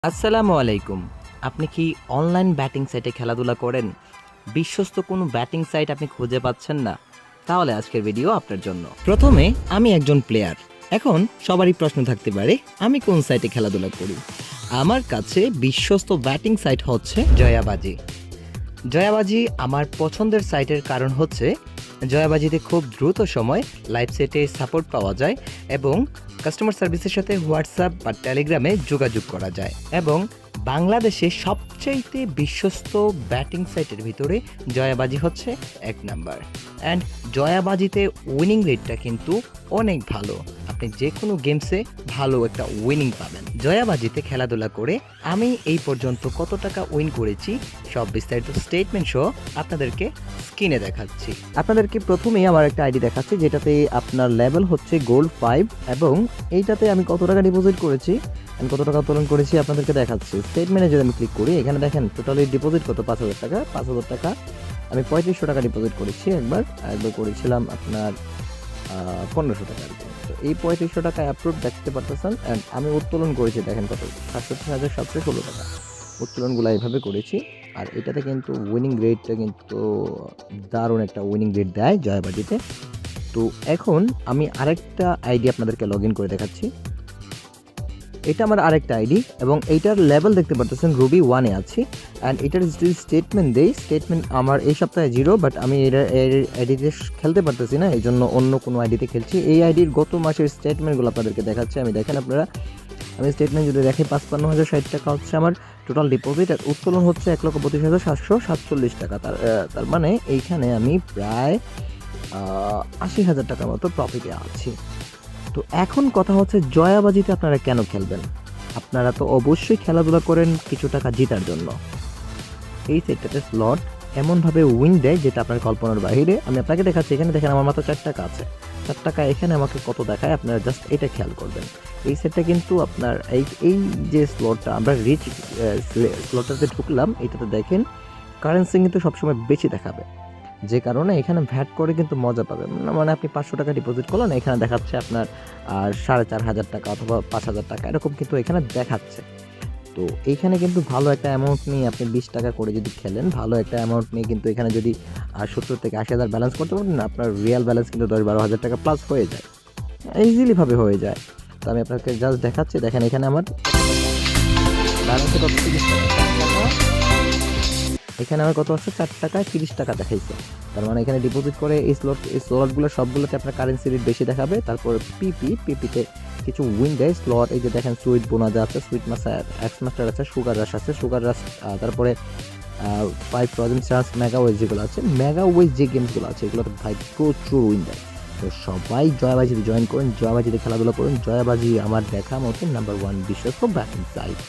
আসসালামু আলাইকুম। আপনি কি অনলাইন ব্যাটিং সাইটে খেলাধুলা করেন? বিশ্বস্ত কোনো ব্যাটিং সাইট আপনি খুঁজে পাচ্ছেন না? তাহলে আজকের ভিডিও আপনার জন্য। প্রথমে আমি একজন প্লেয়ার। এখন সবারই প্রশ্ন থাকতে পারে, আমি কোন সাইটে খেলাধুলা করি? আমার কাছে বিশ্বস্ত ব্যাটিং সাইট হচ্ছে জয়াবাজি। জয়াবাজি আমার পছন্দের সাইটের কারণ হচ্ছে জয়াবাজিতে খুব দ্রুত সময় লাইভ সেটে সাপোর্ট পাওয়া যায় এবং কাস্টমার সার্ভিসের সাথে হোয়াটসঅ্যাপ বা টেলিগ্রামে যোগাযোগ করা যায় এবং বাংলাদেশে সবচাইতে বিশ্বস্ত ব্যাটিং সাইটের ভিতরে জয়াবাজি হচ্ছে এক নাম্বার। অ্যান্ড জয়াবাজিতে উইনিং রেটটা কিন্তু অনেক ভালো। আপনি যে কোনো গেমসে ভালো একটা উইনিং পাবেন। জয়াবাজিতে খেলাধুলা করে আমি এই পর্যন্ত কত টাকা উইন করেছি সব বিস্তারিত স্টেটমেন্ট সহ আপনাদেরকে স্ক্রিনে দেখাচ্ছি। আপনাদেরকে প্রথমেই আমার একটা আইডি দেখাচ্ছি যেটাতে আপনার লেভেল হচ্ছে গোল্ড 5 এবং এইটাতে আমি কত টাকা ডিপোজিট করেছি আমি কত টাকা উত্তোলন করেছি আপনাদেরকে দেখাচ্ছি। স্টেটমেন্টে যদি আমি ক্লিক করি এখানে দেখেন টোটালি ডিপোজিট কত 5,000 টাকা। 5,000 টাকা আমি 3500 টাকা ডিপোজিট করেছি একবার করেছিলাম আপনার 1500 টাকা আর কি। তো এই 3500 টাকা অ্যাপ্রুভ দেখতে পারতেছেন। অ্যান্ড আমি উত্তোলন করেছি দেখেন কত 67,716 টাকা উত্তোলনগুলো এইভাবে করেছি। আর এটাতে কিন্তু উইনিং রেটটা কিন্তু দারুণ একটা উইনিং রেট দেয় জয়াবাজিতে। তো এখন আমি আরেকটা আইডি আপনাদেরকে লগ ইন করে দেখাচ্ছি। এটা আমার আরেকটা আইডি এবং এইটার লেভেল দেখতে পারতেছেন রুবি 1-এ আছি। অ্যান্ড এটার যদি স্টেটমেন্ট দেই, স্টেটমেন্ট আমার এই সপ্তাহে 0, বাট আমি এটা আইডিতে খেলতে পারতেছি না, এই জন্য অন্য কোনো আইডিতে খেলছি। এই আইডির গত মাসের স্টেটমেন্টগুলো আপনাদেরকে দেখাচ্ছি। আমি দেখেন আপনারা, আমি স্টেটমেন্ট যদি দেখি 55,060 টাকা হচ্ছে আমার টোটাল ডিপোজিট আর উত্তোলন হচ্ছে 1,32,747 টাকা। তার মানে এইখানে আমি প্রায় 80,000 টাকার মতো প্রফিটে আছি। তো এখন কথা হচ্ছে জয়াবাজিতে আপনারা কেন খেলবেন? আপনারা তো অবশ্যই খেলাধুলা করেন কিছু টাকা জেতার জন্য। এই সেটটাতে স্লট এমনভাবে উইন দেয় যেটা আপনার কল্পনার বাইরে। আমি আপনাকে দেখাচ্ছি, এখানে দেখেন আমার মাত্র 4 টাকা আছে। 4 টাকা এখানে আমাকে কত দেখায় আপনারা জাস্ট এটা খেয়াল করবেন। এই সেটটা কিন্তু আপনার এই যে স্লটটা আমরা রিচ স্লটটাতে ঢুকলাম, এটাতে দেখেন কারেন্সি কিন্তু সবসময় বেশি দেখাবে, যে কারণে এখানে ভ্যাট করে কিন্তু মজা পাবেন না। মানে আপনি 500 টাকা ডিপোজিট করলেন, এখানে দেখাচ্ছে আপনার 4,500 টাকা অথবা 5,000 টাকা এরকম কিন্তু এখানে দেখাচ্ছে। তো এইখানে কিন্তু ভালো একটা অ্যামাউন্ট নিয়ে আপনি 20 টাকা করে যদি খেলেন, ভালো একটা অ্যামাউন্ট নিয়ে কিন্তু এখানে যদি 70 থেকে 80,000 ব্যালেন্স করতে পারেন, আপনার রিয়াল ব্যালেন্স কিন্তু 10-12,000 টাকা প্লাস হয়ে যায়, ইজিলিভাবে হয়ে যায়। তো আমি আপনাকে জাস্ট দেখাচ্ছি, দেখেন এখানে আমার ব্যালেন্সে কত 30 টাকা, এখানে আমার কত আছে 4 টাকায় 30 টাকা দেখাইছে। তার মানে এখানে ডিপোজিট করে এই স্লটগুলো সবগুলোতে আপনার কারেন্সি রেট বেশি দেখাবে। তারপর পিপিতে কিছু উইন দেয় স্লট, এই যে দেখেন সুইট বোনাজা আছে, সুইট মাস্টার এক্স মাস্টার আছে, সুগার রাশ আছে, সুগার রাশ, তারপরে 5 প্রজেন্ট চান্স, মেগা ওয়েজ যেগুলো আছে, মেগা ওয়েজ যে গেমসগুলো আছে এগুলোতে ভাই প্রচুর উইন দেয়। তো সবাই জয়াবাজিতে জয়েন করেন, জয়াবাজিতে খেলাধুলা করুন। জয়াবাজি আমার দেখা মতো নাম্বার 1 বিশ্বস্ত ব্যাটিং সাইট।